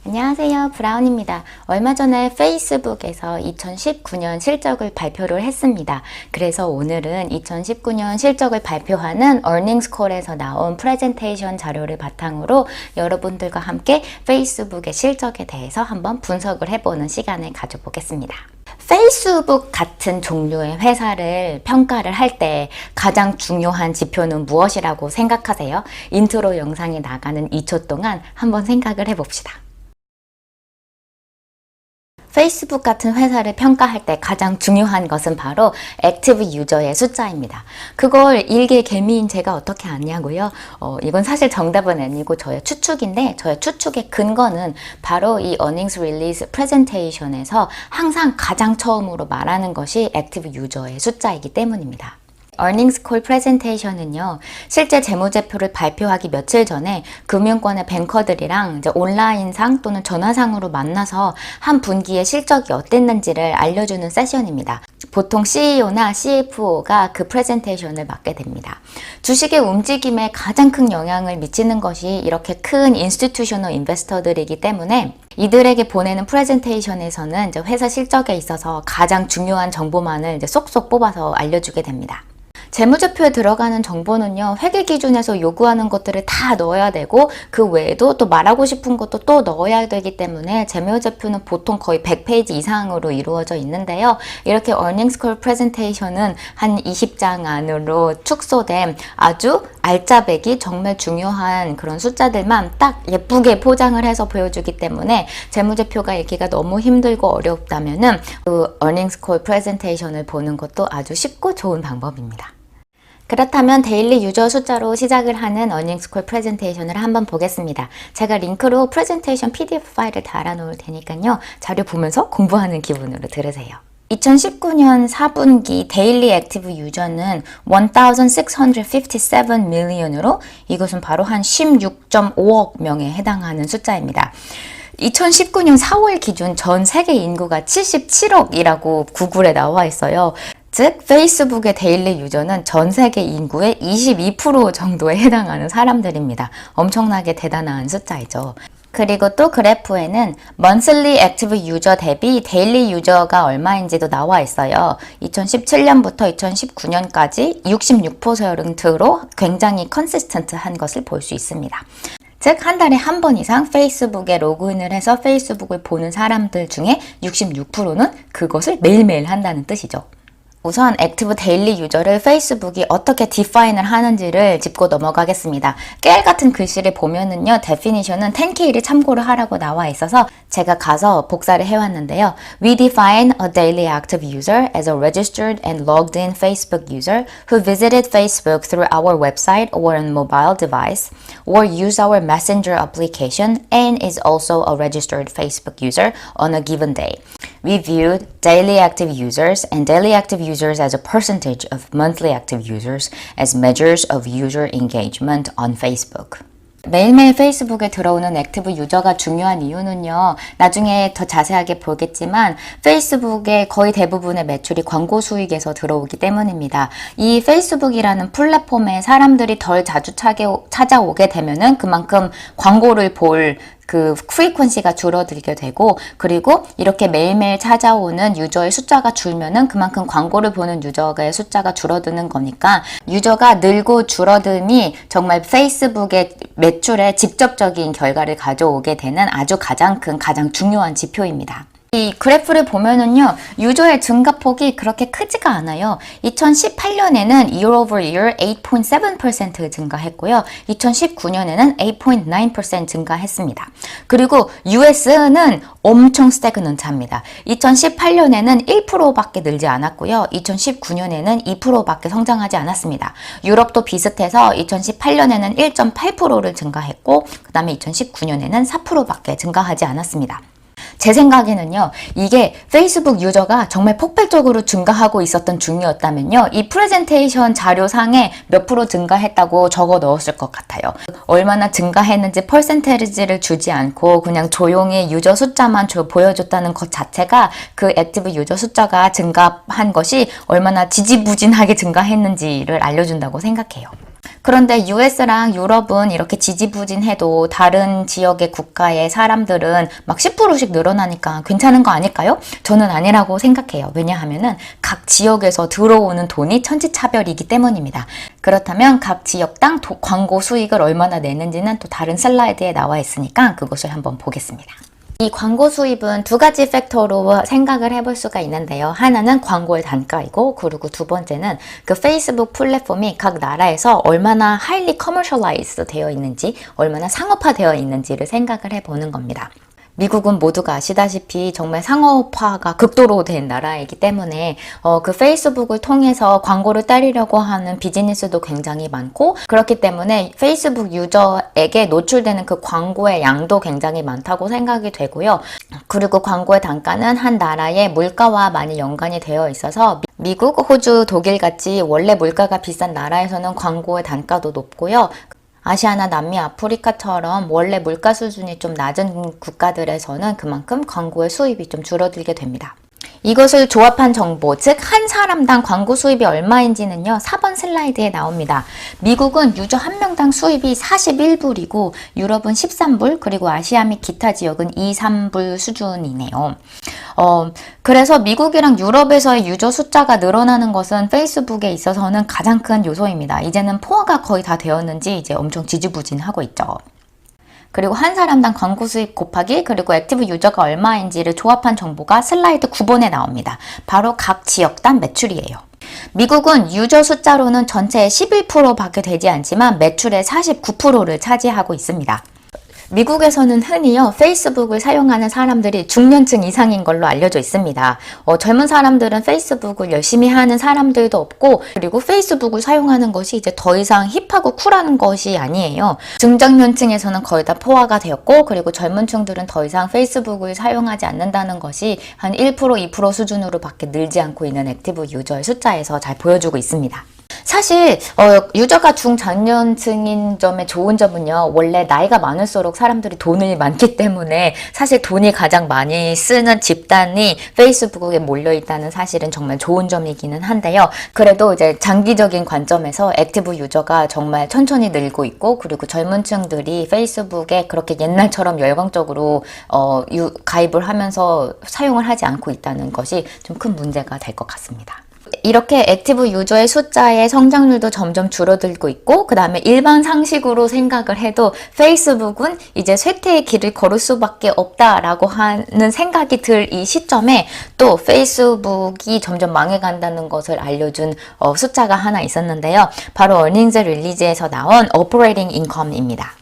안녕하세요, 브라운입니다. 얼마 전에 페이스북에서 2019년 실적을 발표를 했습니다. 그래서 오늘은 2019년 실적을 발표하는 earnings call에서 나온 프레젠테이션 자료를 바탕으로 여러분들과 함께 페이스북의 실적에 대해서 한번 분석을 해보는 시간을 가져보겠습니다. 페이스북 같은 종류의 회사를 평가를 할 때 가장 중요한 지표는 무엇이라고 생각하세요? 인트로 영상이 나가는 2초 동안 한번 생각을 해봅시다. 페이스북 같은 회사를 평가할 때 가장 중요한 것은 바로 액티브 유저의 숫자입니다. 그걸 일개 개미인 제가 어떻게 아냐고요? 이건 사실 정답은 아니고 저의 추측인데 저의 추측의 근거는 바로 이 earnings release presentation에서 항상 가장 처음으로 말하는 것이 액티브 유저의 숫자이기 때문입니다. earnings call presentation은요, 실제 재무제표를 발표하기 며칠 전에 금융권의 뱅커들이랑 이제 온라인상 또는 전화상으로 만나서 한 분기의 실적이 어땠는지를 알려주는 세션입니다. 보통 CEO나 CFO가 그 프레젠테이션을 맡게 됩니다. 주식의 움직임에 가장 큰 영향을 미치는 것이 이렇게 큰 인스티튜셔널 인베스터들이기 때문에 이들에게 보내는 프레젠테이션에서는 이제 회사 실적에 있어서 가장 중요한 정보만을 이제 쏙쏙 뽑아서 알려주게 됩니다. 재무제표에 들어가는 정보는요, 회계 기준에서 요구하는 것들을 다 넣어야 되고 그 외에도 또 말하고 싶은 것도 또 넣어야 되기 때문에 재무제표는 보통 거의 100페이지 이상으로 이루어져 있는데요. 이렇게 earnings call presentation은 한 20장 안으로 축소된 아주 알짜배기 정말 중요한 그런 숫자들만 딱 예쁘게 포장을 해서 보여주기 때문에 재무제표가 읽기가 너무 힘들고 어렵다면은 그 earnings call presentation을 보는 것도 아주 쉽고 좋은 방법입니다. 그렇다면 데일리 유저 숫자로 시작을 하는 earnings call 프레젠테이션을 한번 보겠습니다. 제가 링크로 프레젠테이션 PDF 파일을 달아놓을 테니까요. 자료 보면서 공부하는 기분으로 들으세요. 2019년 4분기 데일리 액티브 유저는 1,657 million으로 이것은 바로 한 16.5억 명에 해당하는 숫자입니다. 2019년 4월 기준 전 세계 인구가 77억이라고 구글에 나와 있어요. 즉 페이스북의 데일리 유저는 전 세계 인구의 22% 정도에 해당하는 사람들입니다. 엄청나게 대단한 숫자이죠. 그리고 또 그래프에는 monthly active user 대비 데일리 유저가 얼마인지도 나와 있어요. 2017년부터 2019년까지 66%로 굉장히 컨시스턴트한 것을 볼 수 있습니다. 즉, 한 달에 한 번 이상 페이스북에 로그인을 해서 페이스북을 보는 사람들 중에 66%는 그것을 매일매일 한다는 뜻이죠. 우선 액티브 데일리 유저를 페이스북이 어떻게 디파인을 하는지를 짚고 넘어가겠습니다. 깨알 같은 글씨를 보면은요, 데피니션은 10K를 참고를 하라고 나와 있어서 제가 가서 복사를 해왔는데요. We define a daily active user as a registered and logged in Facebook user who visited Facebook through our website or on mobile device or used our messenger application and is also a registered Facebook user on a given day. We viewed daily active users and daily active users as a percentage of monthly active users as measures of user engagement on Facebook. 매일매일 페이스북에 들어오는 액티브 유저가 중요한 이유는요, 나중에 더 자세하게 보겠지만 페이스북의 거의 대부분의 매출이 광고 수익에서 들어오기 때문입니다. 이 페이스북이라는 플랫폼에 사람들이 덜 자주 찾아오게 되면은 그만큼 광고를 볼 그 프리퀀시가 줄어들게 되고, 그리고 이렇게 매일매일 찾아오는 유저의 숫자가 줄면은 그만큼 광고를 보는 유저의 숫자가 줄어드는 거니까 유저가 늘고 줄어듦이 정말 페이스북의 매출에 직접적인 결과를 가져오게 되는 아주 가장 중요한 지표입니다. 이 그래프를 보면은요, 유저의 증가폭이 그렇게 크지가 않아요. 2018년에는 year over year 8.7% 증가했고요. 2019년에는 8.9% 증가했습니다. 그리고 US는 엄청 스태그넌트합니다. 2018년에는 1%밖에 늘지 않았고요. 2019년에는 2%밖에 성장하지 않았습니다. 유럽도 비슷해서 2018년에는 1.8%를 증가했고, 그 다음에 2019년에는 4%밖에 증가하지 않았습니다. 제 생각에는요, 이게 페이스북 유저가 정말 폭발적으로 증가하고 있었던 중이었다면요, 이 프레젠테이션 자료상에 몇 프로 증가했다고 적어 넣었을 것 같아요. 얼마나 증가했는지 퍼센테이지를 주지 않고 그냥 조용히 유저 숫자만 보여줬다는 것 자체가 그 액티브 유저 숫자가 증가한 것이 얼마나 지지부진하게 증가했는지를 알려준다고 생각해요. 그런데 US랑 유럽은 이렇게 지지부진해도 다른 지역의 국가의 사람들은 막 10%씩 늘어나니까 괜찮은 거 아닐까요? 저는 아니라고 생각해요. 왜냐하면은 각 지역에서 들어오는 돈이 천지차별이기 때문입니다. 그렇다면 각 지역당 광고 수익을 얼마나 내는지는 또 다른 슬라이드에 나와 있으니까 그것을 한번 보겠습니다. 이 광고 수입은 두 가지 팩터로 생각을 해볼 수가 있는데요. 하나는 광고의 단가이고, 그리고 두 번째는 그 페이스북 플랫폼이 각 나라에서 얼마나 highly commercialized 되어 있는지, 얼마나 상업화되어 있는지를 생각을 해보는 겁니다. 미국은 모두가 아시다시피 정말 상업화가 극도로 된 나라이기 때문에 그 페이스북을 통해서 광고를 때리려고 하는 비즈니스도 굉장히 많고, 그렇기 때문에 페이스북 유저에게 노출되는 그 광고의 양도 굉장히 많다고 생각이 되고요. 그리고 광고의 단가는 한 나라의 물가와 많이 연관이 되어 있어서 미국, 호주, 독일 같이 원래 물가가 비싼 나라에서는 광고의 단가도 높고요. 아시아나 남미, 아프리카처럼 원래 물가 수준이 좀 낮은 국가들에서는 그만큼 광고의 수입이 좀 줄어들게 됩니다. 이것을 조합한 정보, 즉 한 사람당 광고 수입이 얼마인지는요, 4번 슬라이드에 나옵니다. 미국은 유저 한 명당 수입이 41불이고 유럽은 13불, 그리고 아시아 및 기타 지역은 2, 3불 수준이네요. 그래서 미국이랑 유럽에서의 유저 숫자가 늘어나는 것은 페이스북에 있어서는 가장 큰 요소입니다. 이제는 포화가 거의 다 되었는지 이제 엄청 지지부진하고 있죠. 그리고 한 사람당 광고 수입 곱하기 그리고 액티브 유저가 얼마인지를 조합한 정보가 슬라이드 9번에 나옵니다. 바로 각 지역당 매출이에요. 미국은 유저 숫자로는 전체의 11%밖에 되지 않지만 매출의 49%를 차지하고 있습니다. 미국에서는 흔히요, 페이스북을 사용하는 사람들이 중년층 이상인 걸로 알려져 있습니다. 젊은 사람들은 페이스북을 열심히 하는 사람들도 없고, 그리고 페이스북을 사용하는 것이 이제 더 이상 힙하고 쿨한 것이 아니에요. 중장년층에서는 거의 다 포화가 되었고, 그리고 젊은 층들은 더 이상 페이스북을 사용하지 않는다는 것이 한 1%, 2% 수준으로 밖에 늘지 않고 있는 액티브 유저의 숫자에서 잘 보여주고 있습니다. 사실 유저가 중장년층인 점의 좋은 점은요, 원래 나이가 많을수록 사람들이 돈이 많기 때문에 사실 돈이 가장 많이 쓰는 집단이 페이스북에 몰려있다는 사실은 정말 좋은 점이기는 한데요. 그래도 이제 장기적인 관점에서 액티브 유저가 정말 천천히 늘고 있고, 그리고 젊은 층들이 페이스북에 그렇게 옛날처럼 열광적으로 가입을 하면서 사용을 하지 않고 있다는 것이 좀 큰 문제가 될 것 같습니다. 이렇게 액티브 유저의 숫자의 성장률도 점점 줄어들고 있고, 그 다음에 일반 상식으로 생각을 해도 페이스북은 이제 쇠퇴의 길을 걸을 수밖에 없다라고 하는 생각이 들 이 시점에 또 페이스북이 점점 망해간다는 것을 알려준 숫자가 하나 있었는데요. 바로 earnings release에서 나온 operating income입니다.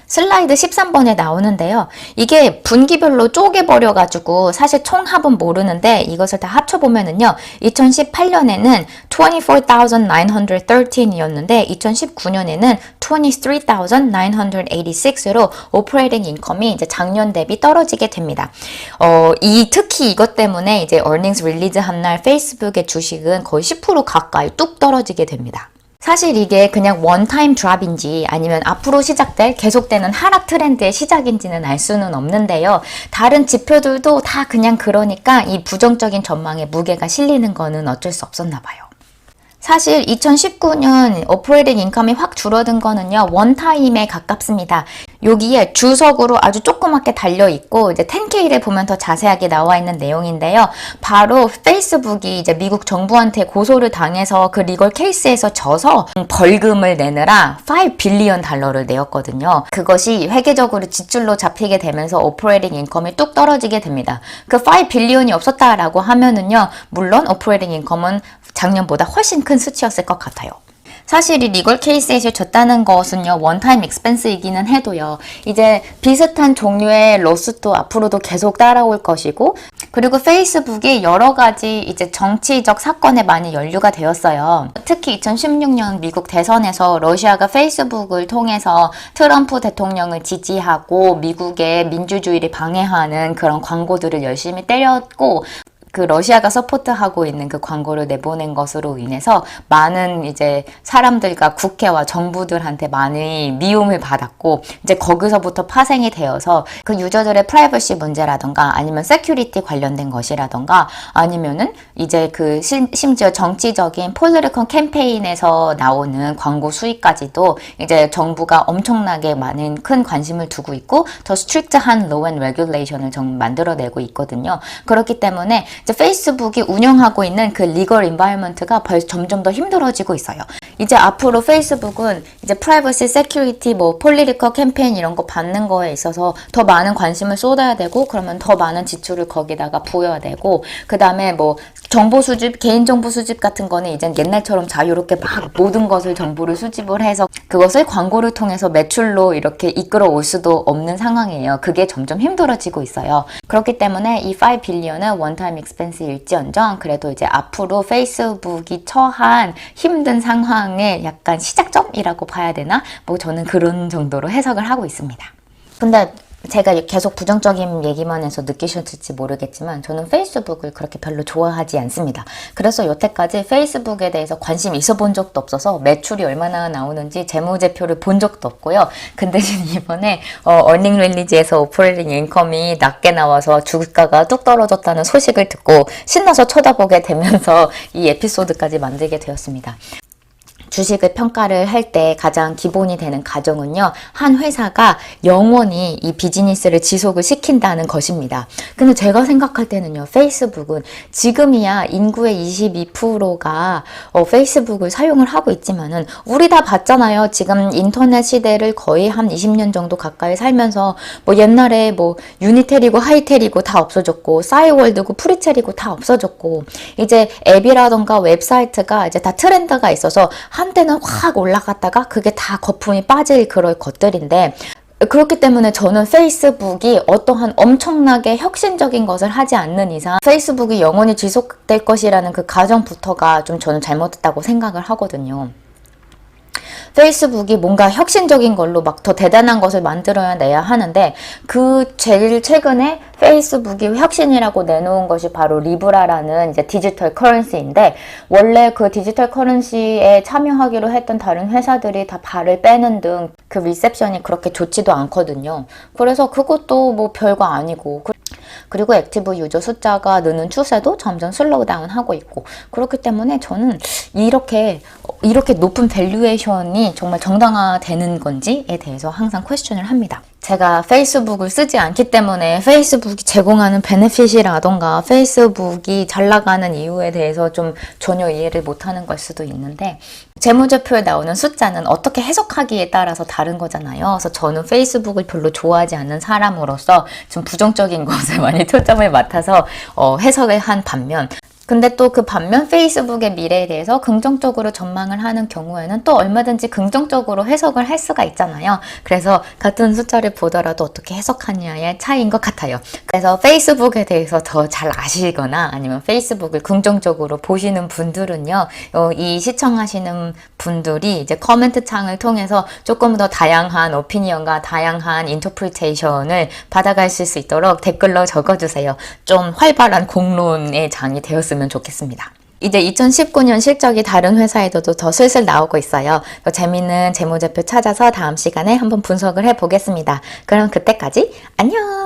슬라이드 13번에 나오는데요. 이게 분기별로 쪼개버려가지고 사실 총합은 모르는데 이것을 다 합쳐보면은요. 2018년에는 24,913이었는데 2019년에는 23,986으로 오퍼레이팅 인컴이 이제 작년 대비 떨어지게 됩니다. 특히 이것 때문에 이제 earnings release 한 날 페이스북의 주식은 거의 10% 가까이 뚝 떨어지게 됩니다. 사실 이게 그냥 원타임 드랍인지 아니면 앞으로 시작될 계속되는 하락 트렌드의 시작인지는 알 수는 없는데요. 다른 지표들도 다 그냥 그러니까 이 부정적인 전망에 무게가 실리는 거는 어쩔 수 없었나 봐요. 사실 2019년 오퍼레이팅 인컴이 확 줄어든 거는요, 원타임에 가깝습니다. 여기에 주석으로 아주 조그맣게 달려있고, 이제 10K를 보면 더 자세하게 나와 있는 내용인데요. 바로 페이스북이 이제 미국 정부한테 고소를 당해서 그 리걸 케이스에서 져서 벌금을 내느라 5 빌리언 달러를 내었거든요. 그것이 회계적으로 지출로 잡히게 되면서 오퍼레이팅 인컴이 뚝 떨어지게 됩니다. 그 5 빌리언이 없었다라고 하면은요, 물론 오퍼레이팅 인컴은 작년보다 훨씬 큰 수치였을 것 같아요. 사실 이 리걸 케이스에서 졌다는 것은요, 원타임 익스펜스이기는 해도요, 이제 비슷한 종류의 로스도 앞으로도 계속 따라올 것이고, 그리고 페이스북이 여러 가지 이제 정치적 사건에 많이 연루가 되었어요. 특히 2016년 미국 대선에서 러시아가 페이스북을 통해서 트럼프 대통령을 지지하고 미국의 민주주의를 방해하는 그런 광고들을 열심히 때렸고, 그 러시아가 서포트하고 있는 그 광고를 내보낸 것으로 인해서 많은 이제 사람들과 국회와 정부들한테 많이 미움을 받았고 이제 거기서부터 파생이 되어서 그 유저들의 프라이버시 문제라던가 아니면 세큐리티 관련된 것이라던가 아니면은 이제 그 심지어 정치적인 폴리티컬 캠페인에서 나오는 광고 수익까지도 이제 정부가 엄청나게 많은 큰 관심을 두고 있고 더 스트릭트한 로우 앤 레귤레이션을 만들어내고 있거든요. 그렇기 때문에 이제 페이스북이 운영하고 있는 그 리걸 인바이먼트가 점점 더 힘들어지고 있어요. 이제 앞으로 페이스북은 이제 프라이버시, 세큐리티, 뭐 폴리티컬 캠페인 이런 거 받는 거에 있어서 더 많은 관심을 쏟아야 되고 그러면 더 많은 지출을 거기다가 부여야 되고 그 다음에 뭐 정보 수집, 개인정보 수집 같은 거는 이젠 옛날처럼 자유롭게 막 모든 것을 정보를 수집을 해서 그것을 광고를 통해서 매출로 이렇게 이끌어 올 수도 없는 상황이에요. 그게 점점 힘들어지고 있어요. 그렇기 때문에 이 5빌리언은 원타임 익스펜스일지언정 그래도 이제 앞으로 페이스북이 처한 힘든 상황의 약간 시작점이라고 봐야 되나? 뭐 저는 그런 정도로 해석을 하고 있습니다. 근데 제가 계속 부정적인 얘기만 해서 느끼셨을지 모르겠지만 저는 페이스북을 그렇게 별로 좋아하지 않습니다. 그래서 여태까지 페이스북에 대해서 관심 있어 본 적도 없어서 매출이 얼마나 나오는지 재무제표를 본 적도 없고요. 근데 이번에 어닝 릴리지에서 오퍼레이팅 인컴이 낮게 나와서 주가가 뚝 떨어졌다는 소식을 듣고 신나서 쳐다보게 되면서 이 에피소드까지 만들게 되었습니다. 주식을 평가를 할 때 가장 기본이 되는 가정은요. 한 회사가 영원히 이 비즈니스를 지속을 시킨다는 것입니다. 근데 제가 생각할 때는요. 페이스북은 지금이야 인구의 22%가 페이스북을 사용을 하고 있지만은 우리 다 봤잖아요. 지금 인터넷 시대를 거의 한 20년 정도 가까이 살면서 뭐 옛날에 뭐 유니텔이고 하이텔이고 다 없어졌고 싸이월드고 프리첼이고 다 없어졌고 이제 앱이라던가 웹사이트가 이제 다 트렌드가 있어서 한때는 확 올라갔다가 그게 다 거품이 빠질 그럴 것들인데 그렇기 때문에 저는 페이스북이 어떠한 엄청나게 혁신적인 것을 하지 않는 이상 페이스북이 영원히 지속될 것이라는 그 가정부터가 좀 저는 잘못됐다고 생각을 하거든요. 페이스북이 뭔가 혁신적인 걸로 막 더 대단한 것을 만들어내야 하는데 그 제일 최근에 페이스북이 혁신이라고 내놓은 것이 바로 리브라라는 이제 디지털 커런시인데 원래 그 디지털 커런시에 참여하기로 했던 다른 회사들이 다 발을 빼는 등 그 리셉션이 그렇게 좋지도 않거든요. 그래서 그것도 뭐 별거 아니고 그리고 액티브 유저 숫자가 느는 추세도 점점 슬로우 다운 하고 있고 그렇기 때문에 저는 이렇게 높은 밸류에이션이 정말 정당화되는 건지에 대해서 항상 퀘스천을 합니다. 제가 페이스북을 쓰지 않기 때문에 페이스북이 제공하는 베네핏이라던가 페이스북이 잘 나가는 이유에 대해서 좀 전혀 이해를 못하는 걸 수도 있는데 재무제표에 나오는 숫자는 어떻게 해석하기에 따라서 다른 거잖아요. 그래서 저는 페이스북을 별로 좋아하지 않는 사람으로서 좀 부정적인 것에 많이 초점을 맡아서 해석을 한 반면 근데 또 그 반면 페이스북의 미래에 대해서 긍정적으로 전망을 하는 경우에는 또 얼마든지 긍정적으로 해석을 할 수가 있잖아요. 그래서 같은 숫자를 보더라도 어떻게 해석하냐의 차이인 것 같아요. 그래서 페이스북에 대해서 더 잘 아시거나 아니면 페이스북을 긍정적으로 보시는 분들은요. 이 시청하시는 분들이 이제 코멘트 창을 통해서 조금 더 다양한 오피니언과 다양한 인터프리테이션을 받아가실 수 있도록 댓글로 적어주세요. 좀 활발한 공론의 장이 되었으면 좋겠습니다. 이제 2019년 실적이 다른 회사에서도 더 슬슬 나오고 있어요. 재미있는 재무제표 찾아서 다음 시간에 한번 분석을 해보겠습니다. 그럼 그때까지 안녕!